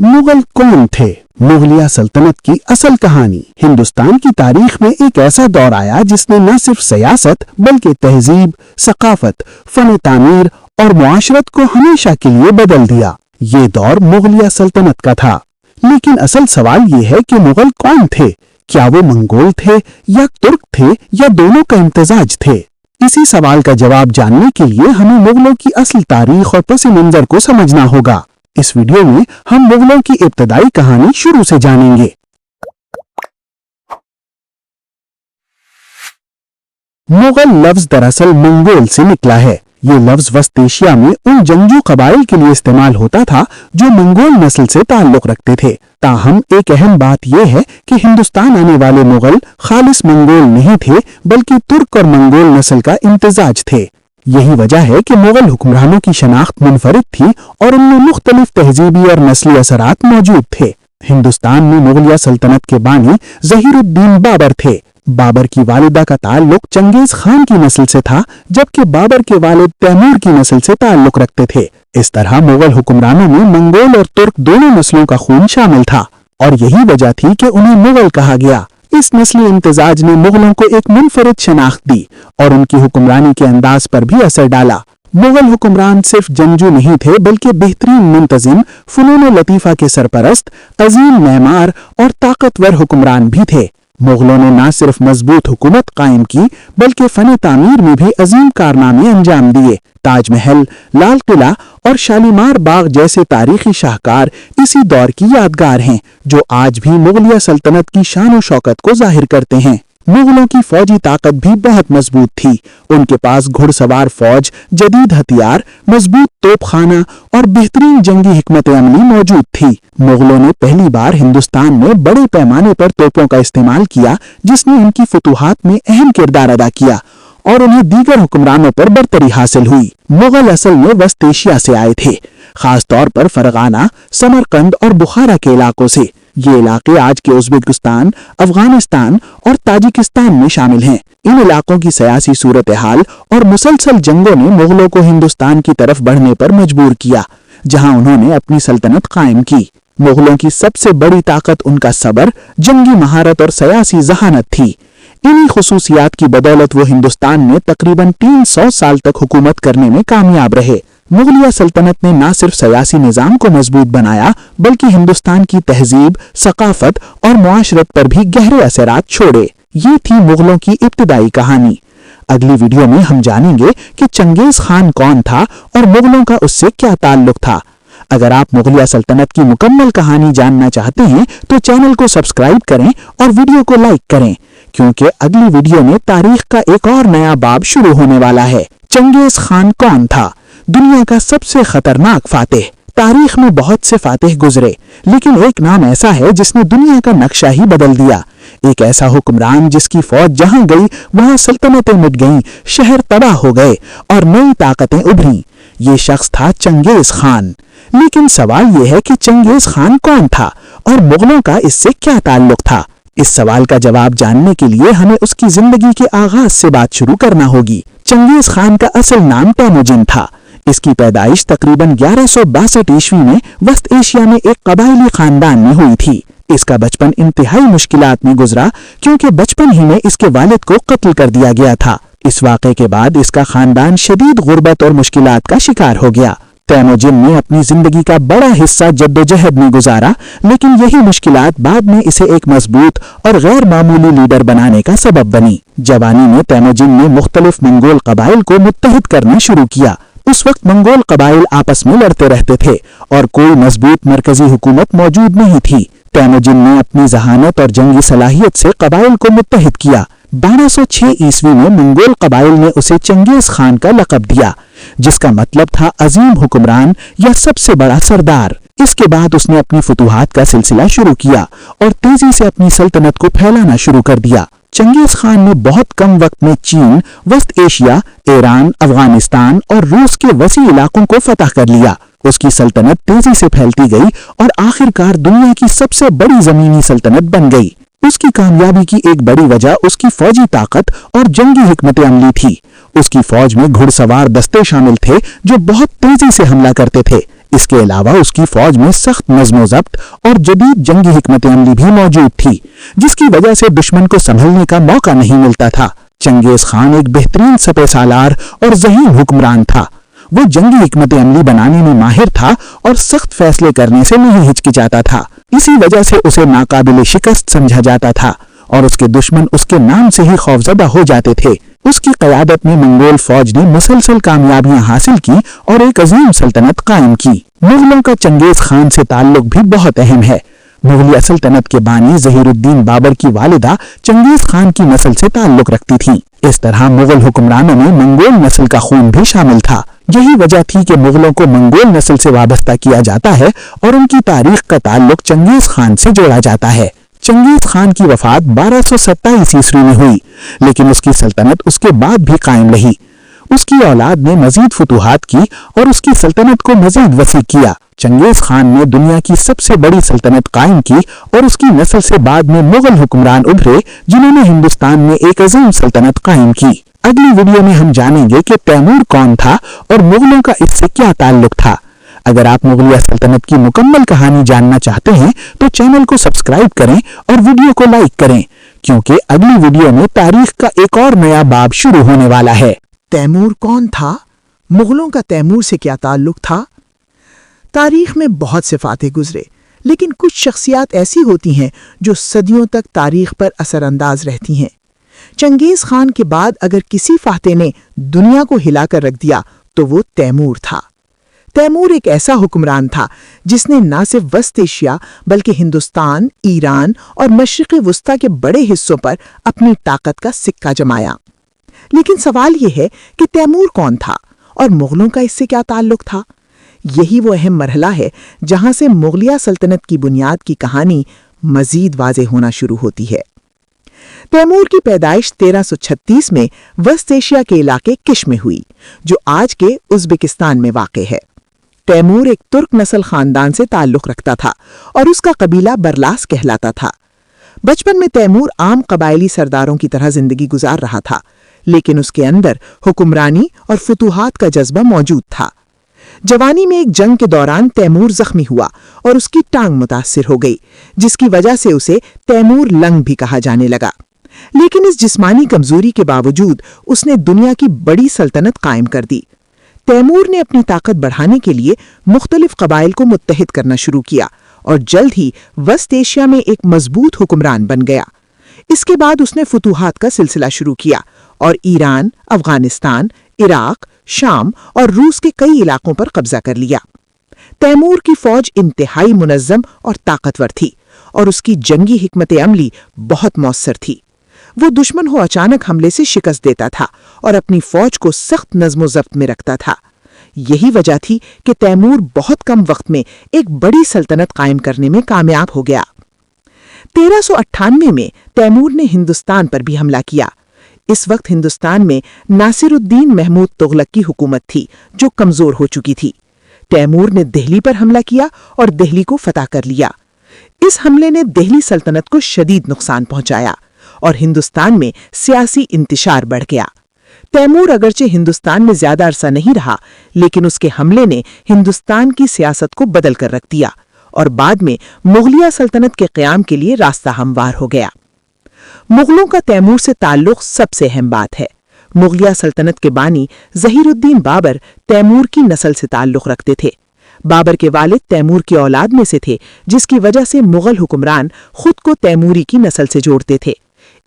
मुगल कौन थे? मुगलिया सल्तनत की असल कहानी। हिंदुस्तान की तारीख में एक ऐसा दौर आया जिसने न सिर्फ सियासत बल्कि तहजीब, सकाफत, फन तामीर और मुआशरत को हमेशा के लिए बदल दिया। ये दौर मुगलिया सल्तनत का था। लेकिन असल सवाल ये है कि मुगल कौन थे? क्या वो मंगोल थे या तुर्क थे या दोनों का इम्तिजाज थे? इसी सवाल का जवाब जानने के लिए हमें मुगलों की असल तारीख और पस मंजर को समझना होगा। इस वीडियो में हम मुगलों की इब्तदाई कहानी शुरू से जानेंगे। मुगल लफ्ज दरअसल मंगोल से निकला है। ये लफ्ज वस्त एशिया में उन जंगजू कबाइल के लिए इस्तेमाल होता था जो मंगोल नस्ल से ताल्लुक रखते थे। ताहम एक अहम बात यह है कि हिंदुस्तान आने वाले मुगल खालिस मंगोल नहीं थे बल्कि तुर्क और मंगोल नस्ल का इम्तिजाज थे। यही वजह है कि मुगल हुक्मरानों की शनाख्त मुनफरिद थी और उनमें मुख्तलिफ तहजीबी और नस्ली असरात मौजूद थे। हिंदुस्तान में मुगलिया सल्तनत के बानी ज़हीरुद्दीन बाबर थे। बाबर की वालिदा का ताल्लुक चंगेज खान की नस्ल से था, जबकि बाबर के वालिद तैमूर की नस्ल से ताल्लुक रखते थे। इस तरह मुगल हुक्मरानों में मंगोल और तुर्क दोनों नस्लों का खून शामिल था और यही वजह थी कि उन्हें मुगल कहा गया। इस नस्ली इम्तिजाज ने मुगलों को एक मुनफरिद शनाख्त दी और उनकी हुक्मरानी के अंदाज पर भी असर डाला। मुगल हुक्मरान सिर्फ जंगजू नहीं थे बल्कि बेहतरीन मुंतजिम, फनून लतीफ़ा के सरपरस्त, अजीम मेमार और ताकतवर हुक्मरान भी थे। मुगलों ने न सिर्फ मजबूत हुकूमत कायम की बल्कि फन तामीर में भी अजीम कारनामे अंजाम दिए। ताजमहल, लाल किला और शालीमार बाग जैसे तारीखी शाहकार इसी दौर की यादगार हैं, जो आज भी मुगलिया सल्तनत की शान और शौकत को जाहिर करते हैं। मुगलों की फौजी ताकत भी बहुत मजबूत थी। उनके पास घुड़सवार फौज, जदीद हथियार, मजबूत तोपखाना और बेहतरीन जंगी हिकमत अमली मौजूद थी। मुगलों ने पहली बार हिंदुस्तान में बड़े पैमाने पर तोपों का इस्तेमाल किया, जिसने उनकी फतूहात में अहम किरदार अदा किया और उन्हें दीगर हुक्मरानों पर बरतरी हासिल हुई। मुगल असल में वस्त एशिया से आए थे, खास तौर पर फरगाना, समरकंद और बुखारा के इलाकों से। ये इलाके आज के उज़्बेकिस्तान, अफगानिस्तान और ताजिकिस्तान में शामिल हैं। इन इलाकों की सियासी सूरत हाल और मुसलसल जंगों ने मुगलों को हिंदुस्तान की तरफ बढ़ने पर मजबूर किया, जहां उन्होंने अपनी सल्तनत कायम की। मुगलों की सबसे बड़ी ताकत उनका सब्र, जंगी महारत और सियासी जहानत थी। इन्हीं खुसूसियात की बदौलत वो हिंदुस्तान में तकरीबन 300 साल तक हुकूमत करने में कामयाब रहे। मुगलिया सल्तनत ने न सिर्फ सियासी निज़ाम को मजबूत बनाया बल्कि हिंदुस्तान की तहजीब, सकाफत और मुआशरत पर भी गहरे असरात छोड़े। ये थी मुगलों की इब्तिदाई कहानी। अगली वीडियो में हम जानेंगे कि चंगेज खान कौन था और मुगलों का उससे क्या ताल्लुक था। अगर आप मुगलिया सल्तनत की मुकम्मल कहानी जानना चाहते हैं तो चैनल को सब्सक्राइब करें और वीडियो को लाइक करें, क्योंकि अगली वीडियो में तारीख का एक और नया बाब शुरू होने वाला है। चंगेज खान कौन था? दुनिया का सबसे खतरनाक फातेह। तारीख में बहुत से फातेह गुजरे, लेकिन एक नाम ऐसा है जिसने दुनिया का नक्शा ही बदल दिया। एक ऐसा हुक्मरान जिसकी फौज जहां गई वहां सल्तनतें मिट गईं, शहर तबाह हो गए और नई ताकतें उभरी। ये शख्स था चंगेज खान। लेकिन सवाल यह है कि चंगेज खान कौन था और मुगलों का इससे क्या ताल्लुक था? इस सवाल का जवाब जानने के लिए हमें उसकी जिंदगी के आगाज से बात शुरू करना होगी। चंगेज खान का असल नाम तैमुजिन था। इसकी पैदाइश तकरीबन 1162 ईस्वी में वस्त एशिया में एक कबायली खानदान में हुई थी। इसका बचपन इंतहाई मुश्किलात में गुजरा, क्योंकि बचपन ही में इसके वालिद को कत्ल कर दिया गया था। इस वाक़े के बाद इसका खानदान शदीद गुर्बत और मुश्किलात का शिकार हो गया। तैमुजिन ने अपनी जिंदगी का बड़ा हिस्सा जद्दोजहद में गुजारा, लेकिन यही मुश्किलात बाद में इसे एक मजबूत और गैर मामूली लीडर बनाने का सबब बनी। जवानी में तैमुजिन ने मुख्तलिफ मंगोल कबाइल को मुत्तहिद करना शुरू किया। उस वक्त मंगोल कबाइल आपस में लड़ते रहते थे और कोई मजबूत मरकजी हुकूमत मौजूद नहीं थी। तैमुजिन ने अपनी जहानत और जंगी सलाहियत से कबाइल को मुत्तहिद किया। 1206 ईस्वी में मंगोल कबाइल ने उसे चंगेज खान का लक़ब दिया, जिसका मतलब था अजीम हुक्मरान या सबसे बड़ा सरदार। इसके बाद उसने अपनी फतूहात का सिलसिला शुरू किया और तेजी से अपनी सल्तनत को फैलाना शुरू कर दिया। चंगेज खान ने बहुत कम वक्त में चीन, वस्त एशिया, ईरान, अफगानिस्तान और रूस के वसी इलाकों को फतह कर लिया। उसकी सल्तनत तेजी से फैलती गई और आखिरकार दुनिया की सबसे बड़ी जमीनी सल्तनत बन गई। उसकी कामयाबी की एक बड़ी वजह उसकी फौजी ताकत और जंगी हिकमत अमली थी। उसकी फौज में घुड़सवार दस्ते शामिल थे जो बहुत तेजी से हमला करते थे। इसके अलावा उसकी फौज में सख्त नज़्म व ज़ब्त और जदीद जंगी हिकमत अमली भी मौजूद थी, जिसकी वजह से दुश्मन को संभलने का मौका नहीं मिलता था। चंगेज खान एक बेहतरीन सपे सालार और ज़हीन हुक्मरान था। वो जंगी हिकमत अमली बनाने में माहिर था और सख्त फैसले करने से नहीं हिचकिचाता था। इसी वजह से उसे नाकाबिल शिकस्त समझा जाता था और उसके दुश्मन उसके नाम से ही खौफजदा हो जाते थे। उसकी क़यादत में मंगोल फौज ने मुसलसल कामयाबियां हासिल की और एक अजीम सल्तनत कायम की। मुगलों का चंगेज खान से ताल्लुक भी बहुत अहम है। मुगलिया सल्तनत के बानी ज़हीरुद्दीन बाबर की वालिदा चंगेज खान की नस्ल से ताल्लुक रखती थी। इस तरह मुगल हुक्मरानों में मंगोल नस्ल का खून भी शामिल था। यही वजह थी कि मुगलों को मंगोल नस्ल से वाबस्ता किया जाता है और उनकी तारीख का ताल्लुक चंगेज खान से जोड़ा जाता है। चंगेज खान की वफात 1227 ईस्वी में हुई, लेकिन उसकी सल्तनत उसके बाद भी कायम रही। उसकी औलाद ने मजीद फतूहात की और उसकी सल्तनत को मजीद वसी किया। चंगेज खान ने दुनिया की सबसे बड़ी सल्तनत कायम की और उसकी नस्ल से बाद में मुगल हुक्मरान उभरे, जिन्होंने हिंदुस्तान में एक अजीम सल्तनत कायम की। अगली वीडियो में हम जानेंगे कि तैमूर कौन था और मुगलों का इससे क्या ताल्लुक था। अगर आप मुगलिया सल्तनत की मुकम्मल कहानी जानना चाहते हैं तो चैनल को सब्सक्राइब करें और वीडियो को लाइक करें, क्योंकि अगली वीडियो में तारीख का एक और नया बाब शुरू होने वाला है। तैमूर कौन था? मुगलों का तैमूर से क्या ताल्लुक था? तारीख में बहुत से फातेह गुजरे, लेकिन कुछ शख्सियात ऐसी होती हैं जो सदियों तक तारीख पर असरअंदाज रहती हैं। चंगेज खान के बाद अगर किसी फातेह ने दुनिया को हिलाकर रख दिया तो वो तैमूर था। तैमूर एक ऐसा हुक्मरान था जिसने न सिर्फ वस्त एशिया बल्कि हिंदुस्तान, ईरान और मशरिक़ वस्ता के बड़े हिस्सों पर अपनी ताकत का सिक्का जमाया। लेकिन सवाल यह है कि तैमूर कौन था और मुगलों का इससे क्या ताल्लुक था? यही वो अहम मरहला है जहां से मुगलिया सल्तनत की बुनियाद की कहानी मजीद वाज़ेह होना शुरू होती है। तैमूर की पैदाइश 1336 में वस्त एशिया के इलाके किश में हुई, जो आज के उज़्बेकिस्तान में वाक़ है। तैमूर एक तुर्क नस्ल खानदान से ताल्लुक रखता था और उसका कबीला बरलास कहलाता था। बचपन में तैमूर आम कबायली सरदारों की तरह जिंदगी गुजार रहा था, लेकिन उसके अंदर हुक्मरानी और फतूहात का जज्बा मौजूद था। जवानी में एक जंग के दौरान तैमूर जख्मी हुआ और उसकी टांग मुतासिर हो गई, जिसकी वजह से उसे तैमूर लंग भी कहा जाने लगा। लेकिन इस जिस्मानी कमजोरी के बावजूद उसने दुनिया की बड़ी सल्तनत कायम कर दी। तैमूर ने अपनी ताकत बढ़ाने के लिए मुख्तलिफ कबाइल को मुत्तहिद करना शुरू किया और जल्द ही वस्त एशिया में एक मजबूत हुक्मरान बन गया। इसके बाद उसने फतूहात का सिलसिला शुरू किया और ईरान, अफगानिस्तान, इराक, शाम और रूस के कई इलाकों पर कब्जा कर लिया। तैमूर की फौज इंतहाई मुनज़्ज़म और ताकतवर थी और उसकी जंगी हिकमत अमली बहुत मौसर थी। वो दुश्मन को अचानक हमले से शिकस्त देता था और अपनी फौज को सख्त नज़्म व ज़ब्त में रखता था। यही वजह थी कि तैमूर बहुत कम वक्त में एक बड़ी सल्तनत कायम करने में कामयाब हो गया। 1398 में तैमूर ने हिंदुस्तान पर भी हमला किया। इस वक्त हिंदुस्तान में नासिरुद्दीन महमूद तुगलक की हुकूमत थी, जो कमजोर हो चुकी थी। तैमूर ने दिल्ली पर हमला किया और दिल्ली को फतह कर लिया। इस हमले ने दिल्ली सल्तनत को शदीद नुकसान पहुंचाया और हिंदुस्तान में सियासी इंतशार बढ़ गया। तैमूर अगरचे हिंदुस्तान में ज्यादा अरसा नहीं रहा, लेकिन उसके हमले ने हिंदुस्तान की सियासत को बदल कर रख दिया और बाद में मुगलिया सल्तनत के क़याम के लिए रास्ता हमवार हो गया। मुगलों का तैमूर से ताल्लुक सबसे अहम बात है। मुगलिया सल्तनत के बानी ज़हीरुद्दीन बाबर तैमूर की नस्ल से ताल्लुक रखते थे। बाबर के वालिद तैमूर की औलाद में से थे, जिसकी वजह से मुगल हुक्मरान खुद को तैमूरी की नस्ल से जोड़ते थे।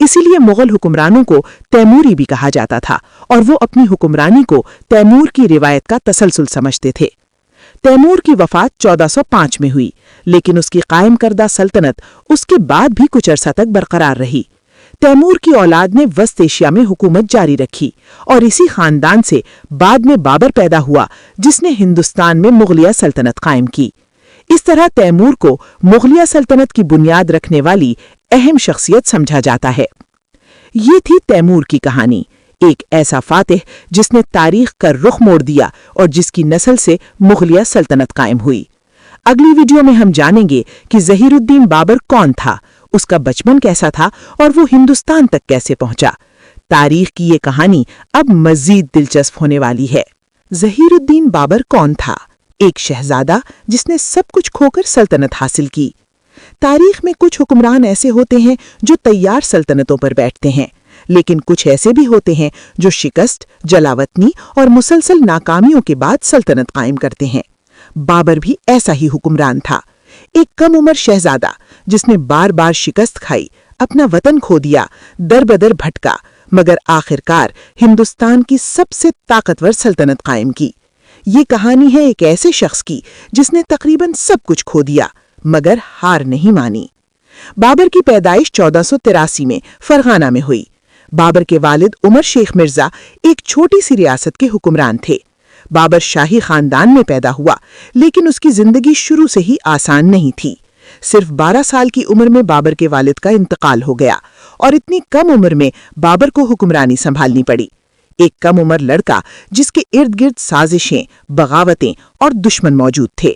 इसीलिए मुगल हुक्मरानों को तैमूरी भी कहा जाता था और वो अपनी हुक्मरानी को तैमूर की रिवायत का तसलसल समझते थे। तैमूर की वफात 1405 में हुई, लेकिन उसकी कायम करदा सल्तनत उसके बाद भी कुछ अरसा तक बरकरार रही। तैमूर की औलाद ने वस्त एशिया में हुकूमत जारी रखी और इसी खानदान से बाद में बाबर पैदा हुआ, जिसने हिंदुस्तान में मुगलिया सल्तनत कायम की। इस तरह तैमूर को मुगलिया सल्तनत की बुनियाद रखने वाली अहम शख्सियत समझा जाता है। ये थी तैमूर की कहानी, एक ऐसा फातिह जिसने तारीख का रुख मोड़ दिया और जिसकी नस्ल से मुगलिया सल्तनत कायम हुई। अगली वीडियो में हम जानेंगे कि ज़हीरुद्दीन बाबर कौन था, उसका बचपन कैसा था और वो हिंदुस्तान तक कैसे पहुंचा। तारीख की ये कहानी अब मजीद दिलचस्प होने वाली है। ज़हीरुद्दीन बाबर कौन था? ایک شہزادہ جس نے سب کچھ کھوکر سلطنت حاصل کی۔ تاریخ میں کچھ حکمران ایسے ہوتے ہیں جو تیار سلطنتوں پر بیٹھتے ہیں، لیکن کچھ ایسے بھی ہوتے ہیں جو شکست، جلاوطنی اور مسلسل ناکامیوں کے بعد سلطنت قائم کرتے ہیں۔ بابر بھی ایسا ہی حکمران تھا، ایک کم عمر شہزادہ جس نے بار بار شکست کھائی، اپنا وطن کھو دیا، در بدر بھٹکا، مگر آخرکار ہندوستان کی سب سے طاقتور سلطنت قائم کی۔ یہ کہانی ہے ایک ایسے شخص کی جس نے تقریباً سب کچھ کھو دیا مگر ہار نہیں مانی۔ بابر کی پیدائش 1483 میں فرغانہ میں ہوئی۔ بابر کے والد عمر شیخ مرزا ایک چھوٹی سی ریاست کے حکمران تھے۔ بابر شاہی خاندان میں پیدا ہوا، لیکن اس کی زندگی شروع سے ہی آسان نہیں تھی۔ صرف 12 سال کی عمر میں بابر کے والد کا انتقال ہو گیا اور اتنی کم عمر میں بابر کو حکمرانی سنبھالنی پڑی۔ ایک کم عمر لڑکا جس کے ارد گرد سازشیں، بغاوتیں اور دشمن موجود تھے۔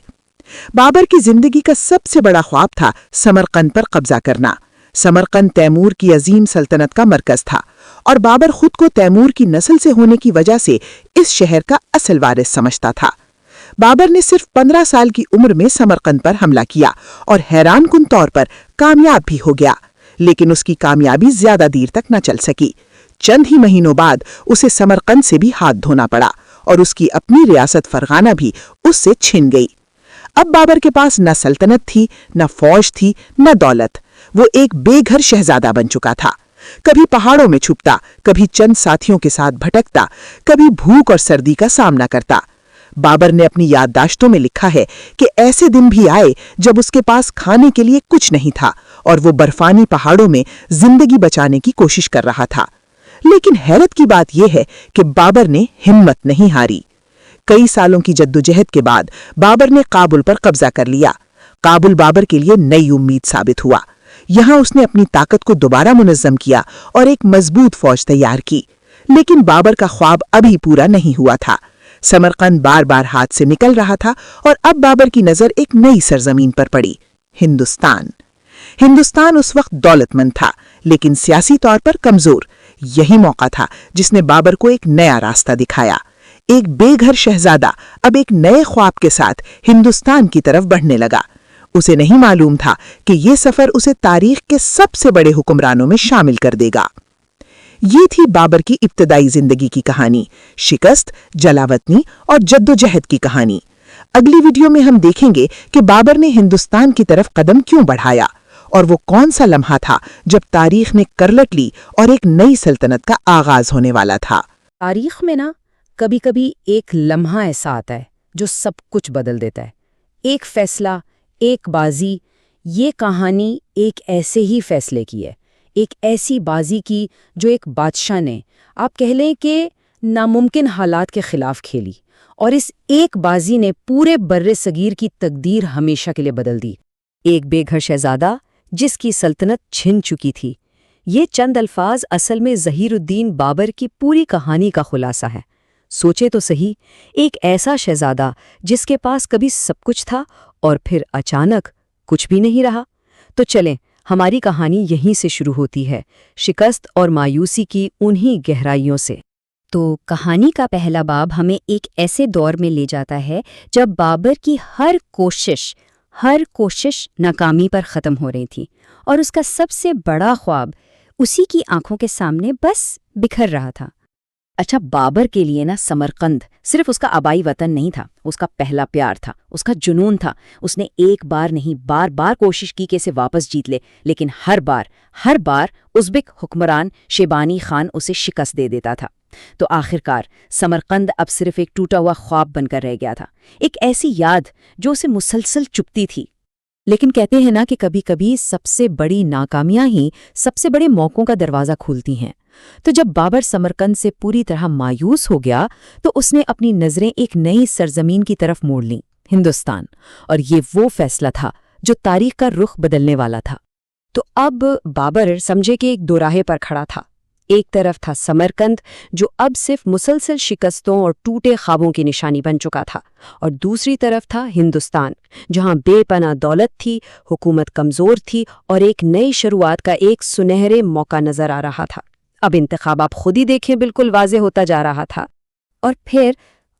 بابر کی زندگی کا سب سے بڑا خواب تھا سمرقند پر قبضہ کرنا۔ سمرقند تیمور کی عظیم سلطنت کا مرکز تھا اور بابر خود کو تیمور کی نسل سے ہونے کی وجہ سے اس شہر کا اصل وارث سمجھتا تھا۔ بابر نے صرف 15 سال کی عمر میں سمرقند پر حملہ کیا اور حیران کن طور پر کامیاب بھی ہو گیا، لیکن اس کی کامیابی زیادہ دیر تک نہ چل سکی۔ چند ہی مہینوں بعد اسے سمرقند سے بھی ہاتھ دھونا پڑا اور اس کی اپنی ریاست فرغانہ بھی اس سے چھن گئی۔ اب بابر کے پاس نہ سلطنت تھی، نہ فوج تھی، نہ دولت۔ وہ ایک بے گھر شہزادہ بن چکا تھا۔ کبھی پہاڑوں میں چھپتا، کبھی چند ساتھیوں کے ساتھ بھٹکتا، کبھی بھوک اور سردی کا سامنا کرتا۔ بابر نے اپنی یادداشتوں میں لکھا ہے کہ ایسے دن بھی آئے جب اس کے پاس کھانے کے لیے کچھ نہیں تھا اور وہ برفانی پہاڑوں میں زندگی بچانے کی کوشش کر رہا تھا۔ لیکن حیرت کی بات یہ ہے کہ بابر نے ہمت نہیں ہاری۔ کئی سالوں کی جدوجہد کے بعد بابر نے کابل پر قبضہ کر لیا۔ کابل بابر کے لیے نئی امید ثابت ہوا۔ یہاں اس نے اپنی طاقت کو دوبارہ منظم کیا اور ایک مضبوط فوج تیار کی، لیکن بابر کا خواب ابھی پورا نہیں ہوا تھا۔ سمرقند بار بار ہاتھ سے نکل رہا تھا اور اب بابر کی نظر ایک نئی سرزمین پر پڑی، ہندوستان۔ ہندوستان اس وقت دولت مند تھا لیکن سیاسی طور پر کمزور۔ یہی موقع تھا جس نے بابر کو ایک نیا راستہ دکھایا۔ ایک بے گھر شہزادہ اب ایک نئے خواب کے ساتھ ہندوستان کی طرف بڑھنے لگا۔ اسے نہیں معلوم تھا کہ یہ سفر اسے تاریخ کے سب سے بڑے حکمرانوں میں شامل کر دے گا۔ یہ تھی بابر کی ابتدائی زندگی کی کہانی، شکست، جلاوطنی اور جدوجہد کی کہانی۔ اگلی ویڈیو میں ہم دیکھیں گے کہ بابر نے ہندوستان کی طرف قدم کیوں بڑھایا اور وہ کون سا لمحہ تھا جب تاریخ نے کرلٹ لی اور ایک نئی سلطنت کا آغاز ہونے والا تھا۔ تاریخ میں کبھی کبھی ایک لمحہ ایسا آتا ہے جو سب کچھ بدل دیتا ہے۔ ایک فیصلہ، ایک بازی۔ یہ کہانی ایک ایسے ہی فیصلے کی ہے، ایک ایسی بازی کی جو ایک بادشاہ نے، آپ کہہ لیں کہ ناممکن حالات کے خلاف کھیلی، اور اس ایک بازی نے پورے بر صغیر کی تقدیر ہمیشہ کے لیے بدل دی۔ ایک بے گھر شہزادہ جس کی سلطنت چھن چکی تھی۔ یہ چند الفاظ اصل میں ظہیر الدین بابر کی پوری کہانی کا خلاصہ ہے۔ سوچے تو صحیح، ایک ایسا شہزادہ جس کے پاس کبھی سب کچھ تھا اور پھر اچانک کچھ بھی نہیں رہا۔ تو چلیں، ہماری کہانی یہیں سے شروع ہوتی ہے، شکست اور مایوسی کی انہی گہرائیوں سے۔ تو کہانی کا پہلا باب ہمیں ایک ایسے دور میں لے جاتا ہے جب بابر کی ہر کوشش ناکامی پر ختم ہو رہی تھی، اور اس کا سب سے بڑا خواب اسی کی آنکھوں کے سامنے بس بکھر رہا تھا۔ اچھا، بابر کے لیے سمرقند صرف اس کا آبائی وطن نہیں تھا، اس کا پہلا پیار تھا، اس کا جنون تھا۔ اس نے ایک بار نہیں، بار بار کوشش کی کہ اسے واپس جیت لے، لیکن ہر بار ازبک حکمران شیبانی خان اسے شکست دے دیتا تھا۔ تو آخرکار سمرقند اب صرف ایک ٹوٹا ہوا خواب بن کر رہ گیا تھا، ایک ایسی یاد جو اسے مسلسل چپتی تھی۔ لیکن کہتے ہیں کہ کبھی کبھی سب سے بڑی ناکامیاں ہی سب سے بڑے موقعوں کا دروازہ کھولتی ہیں۔ تو جب بابر سمرقند سے پوری طرح مایوس ہو گیا تو اس نے اپنی نظریں ایک نئی سرزمین کی طرف موڑ لیں، ہندوستان، اور یہ وہ فیصلہ تھا جو تاریخ کا رخ بدلنے والا تھا۔ تو اب بابر سمجھے کہ ایک دوراہے پر کھڑا تھا۔ ایک طرف تھا سمرقند جو اب صرف مسلسل شکستوں اور ٹوٹے خوابوں کی نشانی بن چکا تھا، اور دوسری طرف تھا ہندوستان جہاں بے پناہ دولت تھی، حکومت کمزور تھی، اور ایک نئی شروعات کا ایک سنہرے موقع نظر آ رہا تھا۔ اب انتخاب آپ خود ہی دیکھیں، بالکل واضح ہوتا جا رہا تھا۔ اور پھر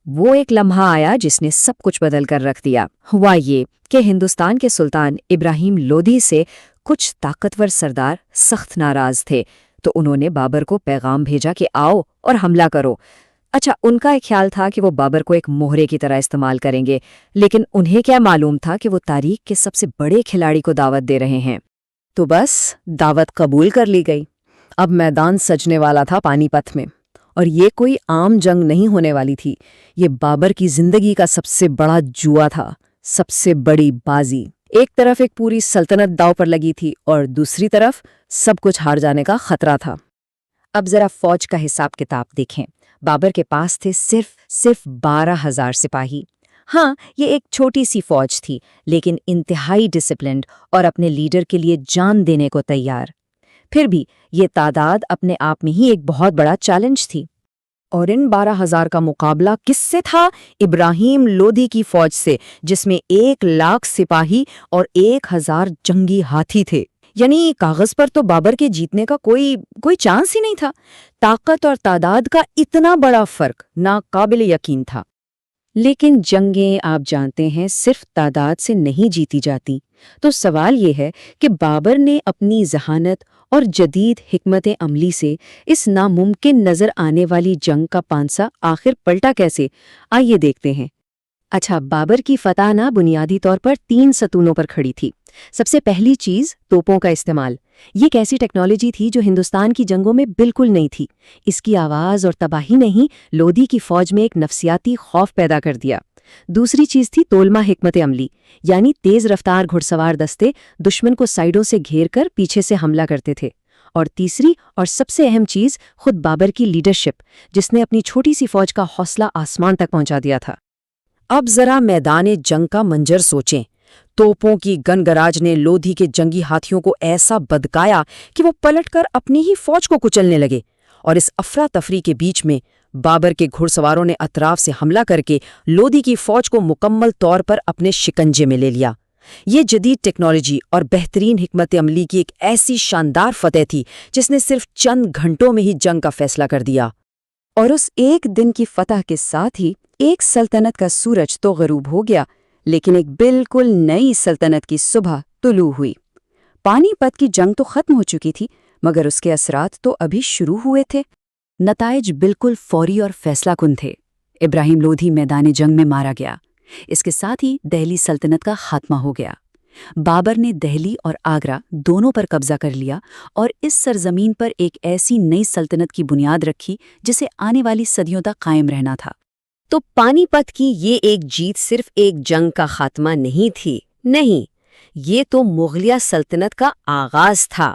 وہ ایک لمحہ آیا جس نے سب کچھ بدل کر رکھ دیا۔ ہوا یہ کہ ہندوستان کے سلطان ابراہیم لودھی سے کچھ طاقتور سردار سخت ناراض تھے، تو انہوں نے بابر کو پیغام بھیجا کہ آؤ اور حملہ کرو۔ اچھا، ان کا ایک خیال تھا کہ وہ بابر کو ایک مہرے کی طرح استعمال کریں گے، لیکن انہیں کیا معلوم تھا کہ وہ تاریخ کے سب سے بڑے کھلاڑی کو دعوت دے رہے ہیں۔ تو بس دعوت قبول کر لی گئی۔ اب میدان سجنے والا تھا پانی پت میں، اور یہ کوئی عام جنگ نہیں ہونے والی تھی، یہ بابر کی زندگی کا سب سے بڑا جوا تھا، سب سے بڑی بازی۔ ایک طرف ایک پوری سلطنت داؤ پر لگی تھی اور دوسری طرف سب کچھ ہار جانے کا خطرہ تھا۔ اب ذرا فوج کا حساب کتاب دیکھیں۔ بابر کے پاس تھے صرف 12,000 سپاہی۔ ہاں، یہ ایک چھوٹی سی فوج تھی، لیکن انتہائی ڈسپلنڈ اور اپنے لیڈر کے لیے جان دینے کو تیار۔ پھر بھی یہ تعداد اپنے آپ میں ہی ایک بہت بڑا چیلنج تھی۔ اور ان 12,000 کا مقابلہ کس سے تھا؟ ابراہیم لودھی کی فوج سے، جس میں 1,00,000 سپاہی اور 1,000 جنگی ہاتھی تھے۔ یعنی کاغذ پر تو بابر کے جیتنے کا کوئی چانس ہی نہیں تھا۔ طاقت اور تعداد کا اتنا بڑا فرق ناقابل یقین تھا۔ لیکن جنگیں آپ جانتے ہیں صرف تعداد سے نہیں جیتی جاتی۔ تو سوال یہ ہے کہ بابر نے اپنی ذہانت اور جدید حکمت عملی سے اس ناممکن نظر آنے والی جنگ کا پانسا آخر پلٹا کیسے؟ آئیے دیکھتے ہیں۔ اچھا، بابر کی فتح بنیادی طور پر 3 ستونوں پر کھڑی تھی۔ سب سے پہلی چیز توپوں کا استعمال۔ یہ ایک ایسی ٹیکنالوجی تھی جو ہندوستان کی جنگوں میں بالکل نہیں تھی۔ اس کی آواز اور تباہی نے ہی لودھی کی فوج میں ایک نفسیاتی خوف پیدا کر دیا۔ دوسری چیز تھی تولمہ حکمت عملی، یعنی تیز رفتار گھڑ سوار دستے دشمن کو سائیڈوں سے گھیر کر پیچھے سے حملہ کرتے تھے۔ اور تیسری اور سب سے اہم چیز خود بابر کی لیڈرشپ، جس نے اپنی چھوٹی سی فوج کا حوصلہ آسمان تک پہنچا دیا تھا۔ اب ذرا میدان جنگ کا منظر سوچیں۔ توپوں کی گنگراج نے لودھی کے جنگی ہاتھیوں کو ایسا بدکایا کہ وہ پلٹ کر اپنی ہی فوج کو کچلنے لگے، اور اس افراتفری کے بیچ میں بابر کے گھڑ سواروں نے اطراف سے حملہ کر کے لودھی کی فوج کو مکمل طور پر اپنے شکنجے میں لے لیا۔ یہ جدید ٹیکنالوجی اور بہترین حکمت عملی کی ایک ایسی شاندار فتح تھی جس نے صرف چند گھنٹوں میں ہی جنگ کا فیصلہ کر دیا۔ اور اس ایک دن کی فتح کے ساتھ ہی ایک سلطنت کا سورج تو غروب ہو گیا، لیکن ایک بالکل نئی سلطنت کی صبح طلوع ہوئی۔ پانی پت کی جنگ تو ختم ہو چکی تھی، مگر اس کے اثرات تو ابھی شروع ہوئے تھے۔ نتائج بالکل فوری اور فیصلہ کن تھے۔ ابراہیم لودھی میدان جنگ میں مارا گیا۔ اس کے ساتھ ہی دہلی سلطنت کا خاتمہ ہو گیا۔ بابر نے دہلی اور آگرہ دونوں پر قبضہ کر لیا اور اس سرزمین پر ایک ایسی نئی سلطنت کی بنیاد رکھی جسے آنے والی صدیوں تک قائم رہنا تھا۔ تو پانی پت کی یہ ایک جیت صرف ایک جنگ کا خاتمہ نہیں تھی، نہیں، یہ تو مغلیہ سلطنت کا آغاز تھا۔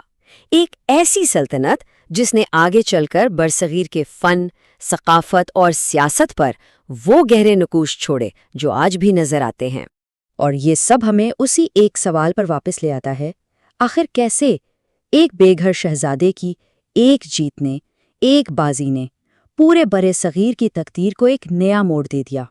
ایک ایسی سلطنت جس نے آگے چل کر برصغیر کے فن، ثقافت اور سیاست پر وہ گہرے نقوش چھوڑے جو آج بھی نظر آتے ہیں۔ اور یہ سب ہمیں اسی ایک سوال پر واپس لے آتا ہے، آخر کیسے ایک بے گھر شہزادے کی ایک جیت نے، ایک بازی نے پورے برے صغیر کی تقدیر کو ایک نیا موڑ دے دیا۔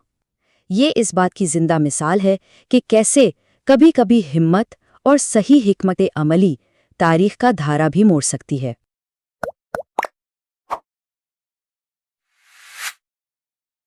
یہ اس بات کی زندہ مثال ہے کہ کیسے کبھی کبھی ہمت اور صحیح حکمت عملی تاریخ کا دھارا بھی موڑ سکتی ہے۔